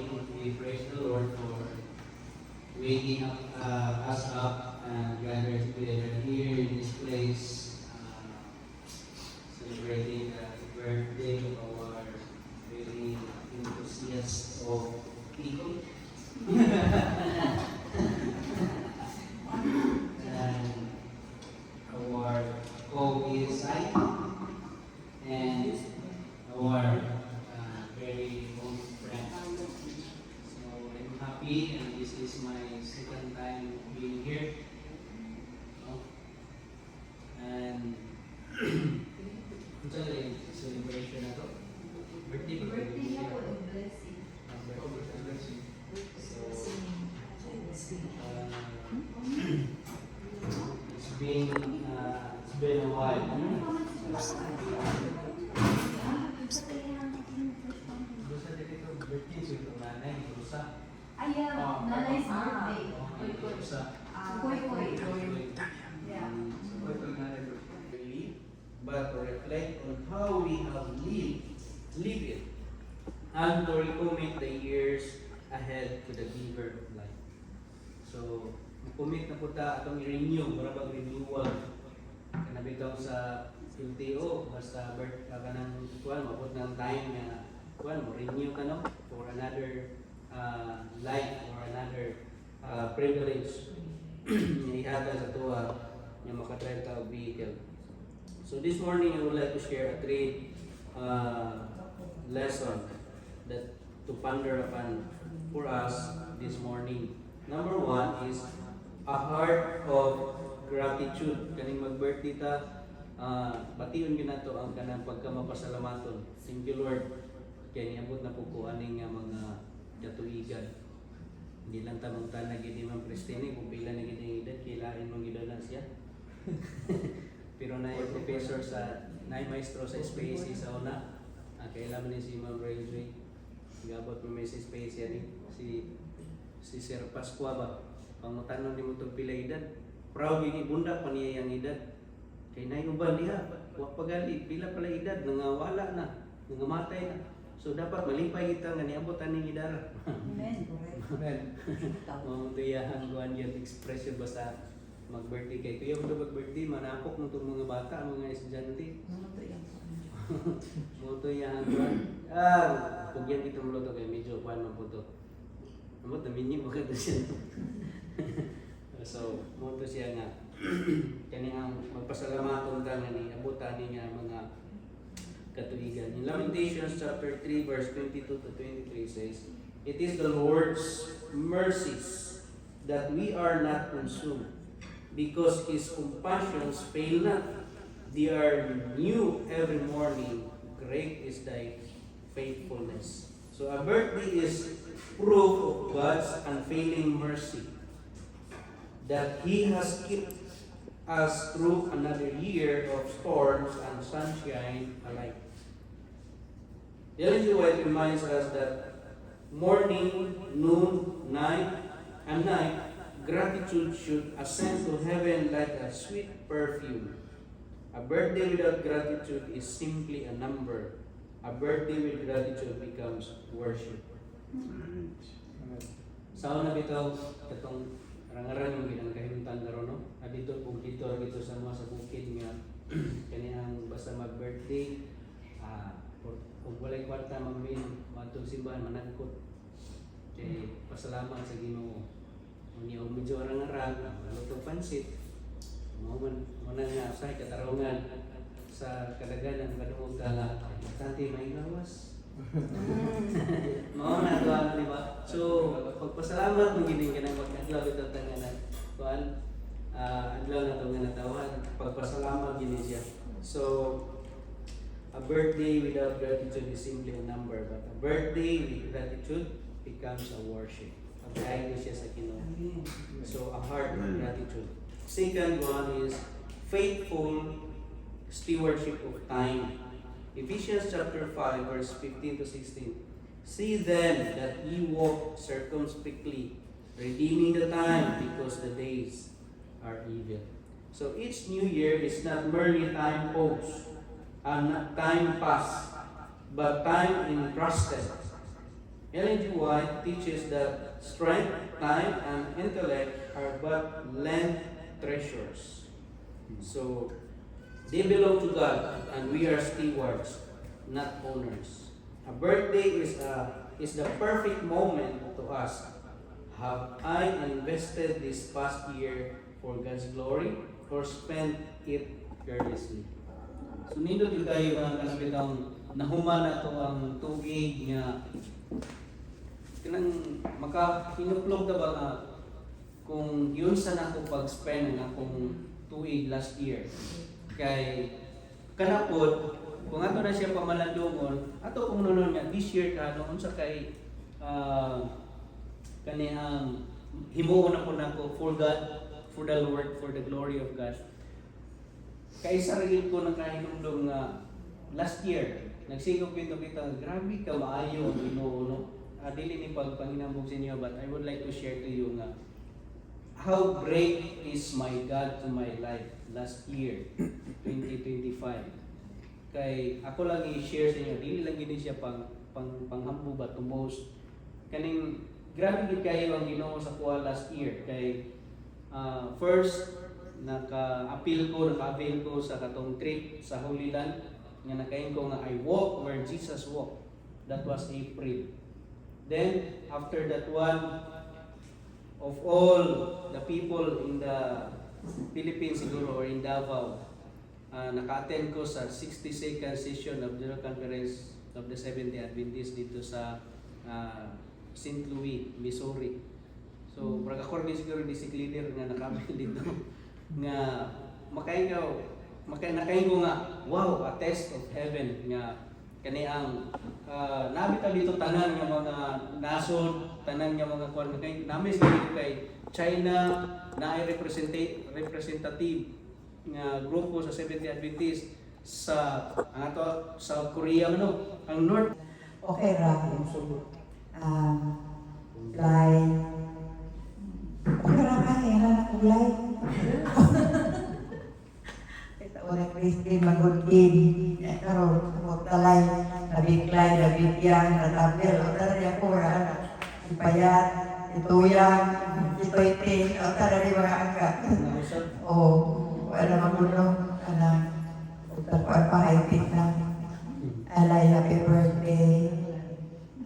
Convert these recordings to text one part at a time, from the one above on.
morning, we praise the Lord for waking us up and gathered together here in this place, celebrating the birthday of our very enthusiast of people. And our co-PSI and our very own friend. So I'm happy, and this is my second time being here. No? And ito yung celebration na to. Birthday ko. Birthday niya po, yung blessing. Blessing. So, it's been a while. Lusa din ito, birthday so itong nanay, Lusa. Ayan, nanay's birthday. Lusa. Koy-koy. Yeah. So itong nanay birthday, but to reflect on how we have lived it, and to recommit the years ahead to the giver of life. So, commit na po ta atong i-renew, marabag renewal. Kanabitaw sa LTO, basta kanang kuwan, mabot ng time na kuwan mo, renew ka no, for another life or another privilege na ihata sa tuwa na makatry ka og vehicle. So this morning I would like to share a three lesson that to ponder upon for us this morning. Number one is a heart of gratitude. Kaning mag-birthday ta, bation ginato ang kanang pagkamapasalamaton. Thank you Lord. Kaya niabot na po ko aning mga katuigan. Hindi lang tamang tanag hindi man Kristine, kung pila na gini edad, kailain mong gidalan siya. Pero na yung professor sa, na yung maestro sa SPAC sa una, kailangan ni si Ma'am Railway. Gabot mo may si SPAC yan si Sir Pascua ba? Pangutanong ni mo itong pila edad. Proud yung ibunda pa niya yung edad. Kaya na yung uban niya, huwag pagali, pila pala edad, nangawala na, nangamatay na. So dapat malipay kita nga niabot aning idara. Amen. Amen. Mga tuyahan ko ang expression basta mag-birthday kay kuya mo mag-birthday, manapok mo itong mga bata, mga estudyante. Mga tuyahan ko. Kung yan kita mo to kaya medyo kuhan mo po to. Amot na minyo mo ka siya. So, mo to siya nga. Kani ang magpasalamaton ka nga ni abutan niya mga katuligan. In Lamentations chapter 3 verse 22 to 23 says, "It is the Lord's mercies that we are not consumed, because His compassions fail not. They are new every morning. Great is Thy faithfulness." So a birthday is proof of God's unfailing mercy, that He has kept us through another year of storms and sunshine alike. Ellen G. White reminds us that morning, noon, night, and night, gratitude should ascend to heaven like a sweet perfume. A birthday without gratitude is simply a number. A birthday with gratitude becomes worship. Sa una bitaw, itong rangaran yung ginangkahimutan karon no. Dito sa mga sa bukid nga kaniyang basta mag-birthday, kung walay kwarta mamin matong simbahan managkot. Kay pasalamat sa Ginoo. Unya medyo rangaran, luto pansit. Mo man nga sa katarungan sa kadaganan kadungog tala. Tanti may gawas. Mao na to di ba? So pagpasalamat mo gini kanang pagkadlaw bitaw tanganan. Kuan adlaw na to nga natawan, pagpasalamat gini siya. So a birthday without gratitude is simply a number, but a birthday with gratitude becomes a worship. Pagkain siya sa Ginoo. So a heart of gratitude. Second one is faithful stewardship of time. Ephesians chapter 5 verse 15 to 16. "See then that ye walk circumspectly, redeeming the time, because the days are evil." So each new year is not merely time paused and time passed, but time entrusted Ellen G. White teaches that strength, time, and intellect are but lent treasures. So, they belong to God, and we are stewards, not owners. A birthday is the perfect moment to ask, have I invested this past year for God's glory or spent it carelessly? So nindot yung kayo nga kanabitang nahuman na to ang tugig nga kanang makakinuklog na ba nga kung yun sa nako pag-spend ng akong tuig last year kay kanapod kung ato na siya pamalandungon ato kung noon nga this year ka noon sa kay kaniyang himuon na po nako for God, for the Lord, for the glory of God. Kay sarili ko nakahinumdum nga last year nagsigog pito kita grabe ka maayo ang Ginoo no. Dili ni pagpanginambog sa inyo but I would like to share to you nga how great is my God to my life last year 2025. Kay ako lang i-share sa inyo dili lang gid siya panghambog ba to most kaning grabe gid kayo ang Ginoo sa kuha last year kay first naka-avail ko sa katong trip sa Holy Land nga nakain ko nga I walk where Jesus walked. That was April. Then after that one of all the people in the Philippines siguro or in Davao naka-attend ko sa 62nd session of General Conference of the Seventh-day Adventists dito sa St. Louis, Missouri. So, pag ako rin siguro basic leader nga nakamil dito nga makain ko nga wow, a test of heaven nga kaniang nabitaw dito tanan nga mga nasod, tanan nga mga kwan kay namin dito kay China na ay representative nga grupo sa Seventh-day Adventist sa ato South Korea ang North. Okay ra. Like, okay ra kaya na kulay. Ito orang Kristi magudkin. Karon mo talay, nabiklay, nabigyan, natabel. O tara niya ko ra. Ipayat, ituyang, itoyting. O tara niya mga angka. O, wala magulong. Pahigpit na. Alay, happy birthday.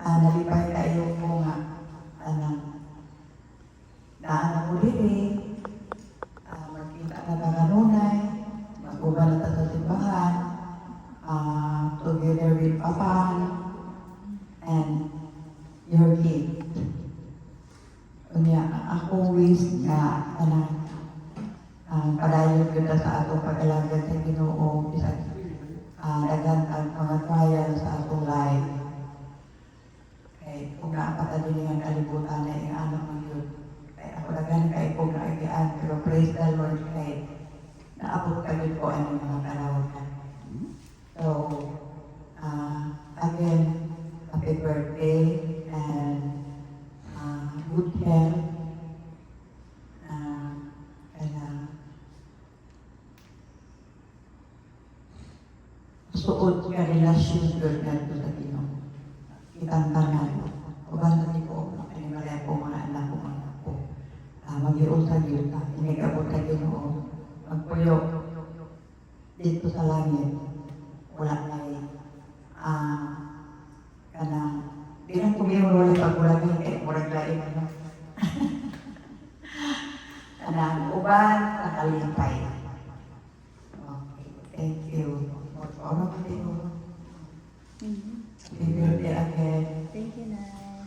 Nalipay tayo mo nga. Naanak mo diri. Magkita na ba kanunay. Mag-uban na sa simbahan. Together with Papa. And your gift. Unya, ako wish nga, padayon kita sa atong pag-alagad sa Ginoo bisag dagan ang mga trial sa atong life. Kay kung naapatadilingan kalibutan na yung anak ng yun. Kay ako dagan kay kung naigian pero praise the Lord kay naabot kami po ang mga karawakan. So, again, happy birthday and good health. Suod nga relasyon doon nga ito sa Ginoo. Kitang tanan. Uban na ko, animalay ko mga anak ko, mga anak ko. Mag-iul sa Diyos, inigabot sa Ginoo. Magpuyo dito sa langit. Wala na kanang di na kumiyong wala pag-ulagin kahit murag lain ano. Kanang uban sa kalipay. Okay, thank you. All of you. Happy birthday again. Thank you, Nay.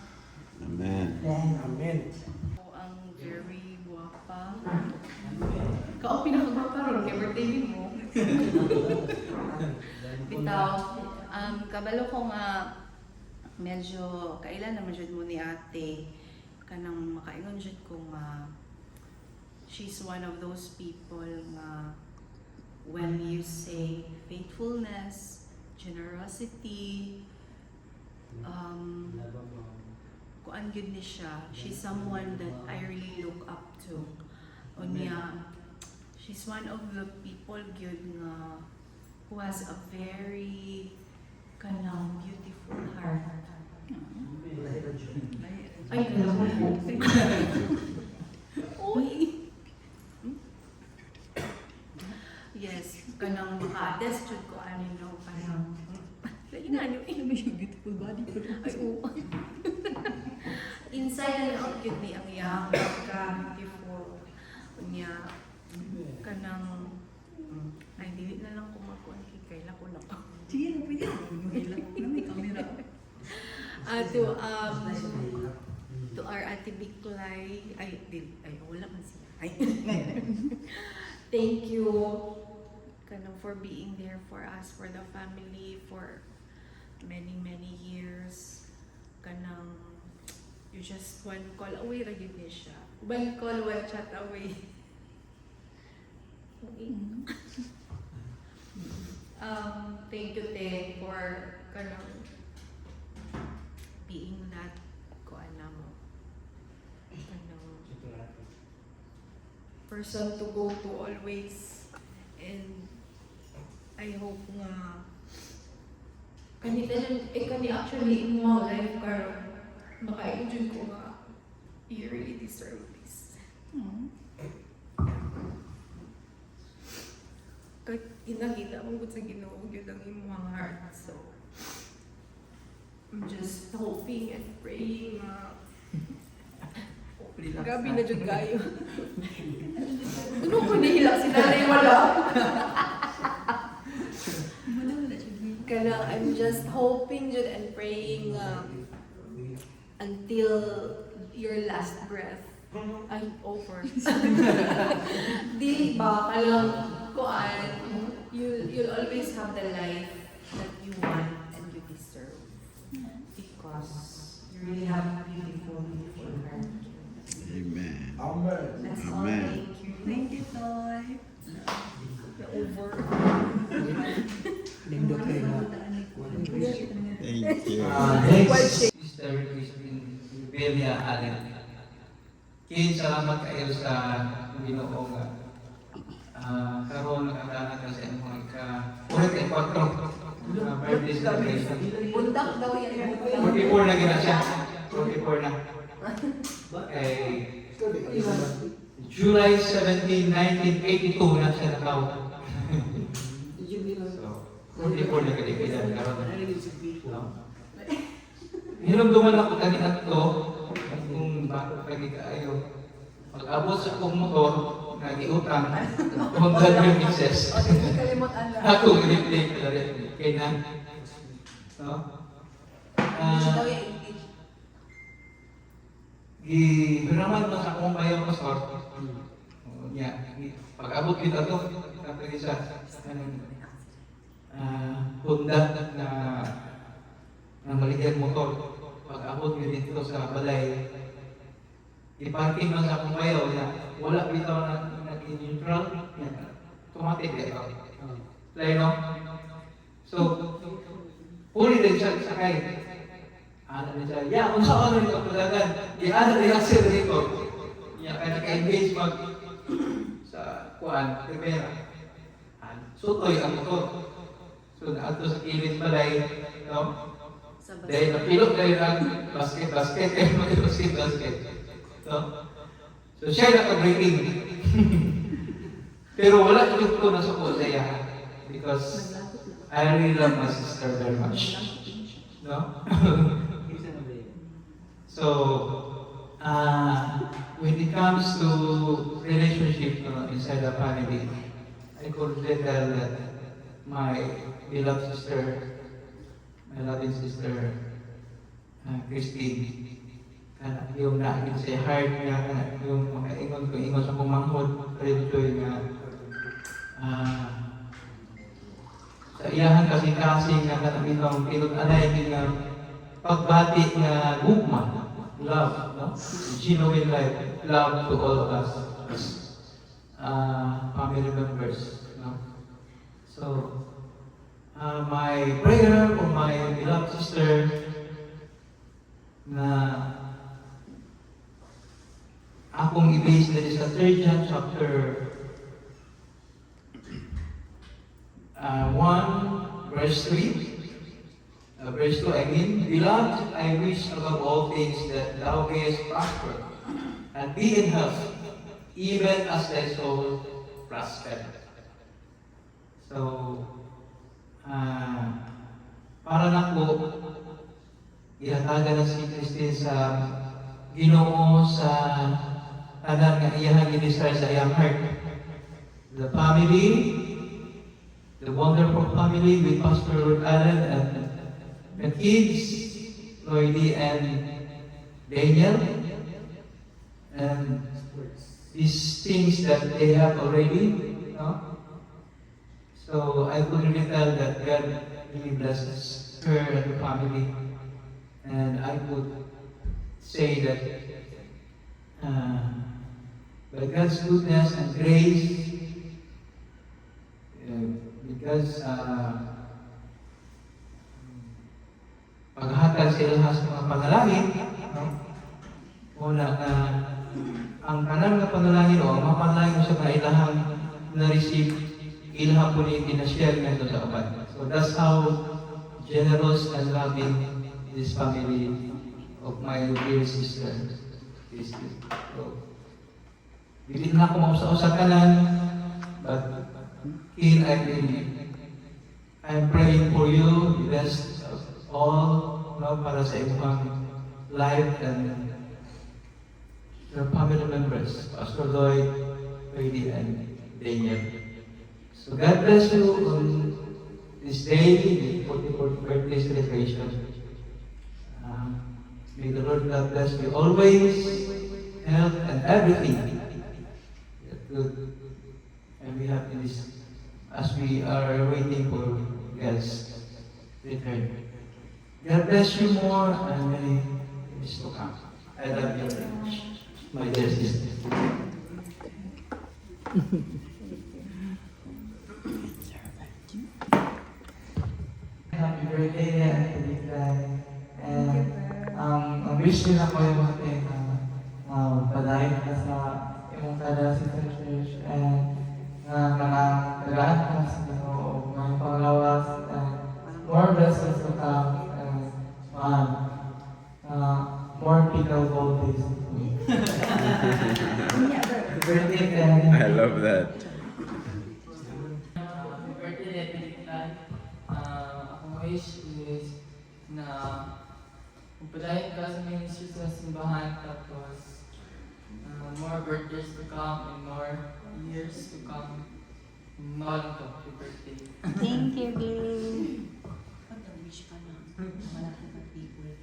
Amen. Then, Amen. Ako ang very guwapa. Ikaw ang pinakagwapa ron, kay birthday mo. Bitaw, kabalo ko nga medyo kailan naman jud mo ni ate kanang makaingon jud ko nga she's one of those people nga when you say faithfulness, generosity, kuan gyud ni siya. She's someone that I really look up to. Unya, she's one of the people gyud nga who has a very kanang beautiful heart. Ay, alam mo po. Uy! Yes, kanang maka-attest jud ko ano no, parang lagi na ano eh, may beautiful body ko. Ay, oo. Inside and out yun ni ang iyang pagka-beautiful. Unya, kanang, ay, dili na lang kumakuan kay ko lang. Sige, pwede ako. Na may camera. To our Ate Bicolay, ay, wala man siya. Ay, thank you kanang for being there for us, for the family, for many years. Kanang, you just one call away ra gyud ni siya. One call, one chat away. Okay. Thank you, Te, for kanang being that kuana mo. Kanang person to go to always, and I hope nga kanita kani actually mo life karon maka-enjoy ko nga you really deserve this. Kahit inakita mo sa Ginoo yun ang imong heart, so I'm just hoping and praying nga gabi na dyan kayo. Ano ko nihila si nanay wala? Kaya I'm just hoping dyan and praying until your last breath ay over. Di ba? Kalang kuan, you'll always have the life that you want and you deserve. Because you really have a beautiful heart. Amen. That's all. Amen. Thank you. Thank you, Toy. Over. Nindot kayo na. Thank you. Next, Sister Christine Belia Allen. Kaya salamat kayo sa Ginoo nga. Karon nakadana ka sa imong ika-44 birthday celebration. Bundak daw yan. 44 na gina siya. 44 na. July 17, 1982 na siya nakaw. So, 44 na kalipidan karon. Hinumduman ako kani adto kung bago lagi kaayo. Pag-abot sa akong motor, nagiutang Honda Dream XS. Kalimutan lang. Ako i-replay ko na rin. Kaya na. No? Daw yan. Gihiraman mo sa akong bayaw ko sort. Pag-abot kita to, tapos sa Honda na maligyan motor. Pag-abot ko dito sa balay, iparking mo sa akong bayaw na wala bitaw na nag-neutral, automatic dito. Play no? So, uli din siya sakay. Ano din siya, kung saan rin ito palagan, ano din ang accelerator. Kaya naka-engage mag sa kuan, primera. Sutoy ang motor. So, naato sa kilid balay, no? Dahil napilok dahil ang basket, kaya mag-basket. No? So, siya naka-braking. Pero wala yung ko na suko sa iya. Because I really love my sister very much. No? So, when it comes to relationship inside the family, I could tell that my beloved sister, my loving sister, Christine, yung naagin sa heart niya, yung makaingon ko, ingon sa kumanghod, rin nga, sa iyahan kasi nga kanabinong pinag-alay nga pagbati nga gugma, love, no? Genuine life, love to all of us as family members, no? So, my prayer for my beloved sister na akong i-base na sa 3 John chapter 1 verse 3, verse 2, Beloved, I wish above all things that thou mayest prosper and be in health, even as thy soul prosper. So, para na po, ihatagan na si Christine sa Ginoo sa tanan nga iyang ginisar sa iyang heart. The family, the wonderful family with Pastor Lord Allen and the kids, Lloydie and Daniel, and these things that they have already, no? So I could really tell that God really blesses her and the family, and I could say that by God's goodness and grace, because paghatag sila sa mga panalangin, no? Una na ang kanang na panalangin o ang mga panalangin sa mga ilahang na-receive, ilahang po niya kinashare nito sa uban. So that's how generous and loving this family of my dear sister is. So, hindi na ako mausa-usa kanan, but here I'm praying for you, the best of all, no, para sa inyong life and your family members, Pastor Lloyd, Brady, and Daniel. So God bless you on this day, the 44th birthday celebration. May the Lord God bless you always, health and everything that good and we have in this as we are waiting for God's return. God bless you more and many years to come. I love you very much, my dear sister. Happy birthday, Anthony Clyde. And ang wish din ako yung ating padayon ka sa imong kada sa church and mga tagaan ka sa Ginoo, mga panglawas and more blessings to come and more people voltage. Birthday, Anthony. I love that. Happy birthday, Anthony Clyde. Akong wish is na magpadayon ka sa ministry sa simbahan, tapos more birthdays to come and more years to come. Mahal ko, happy birthday. Thank you, Gabe. Pag-wish ka na. Malaki ka people.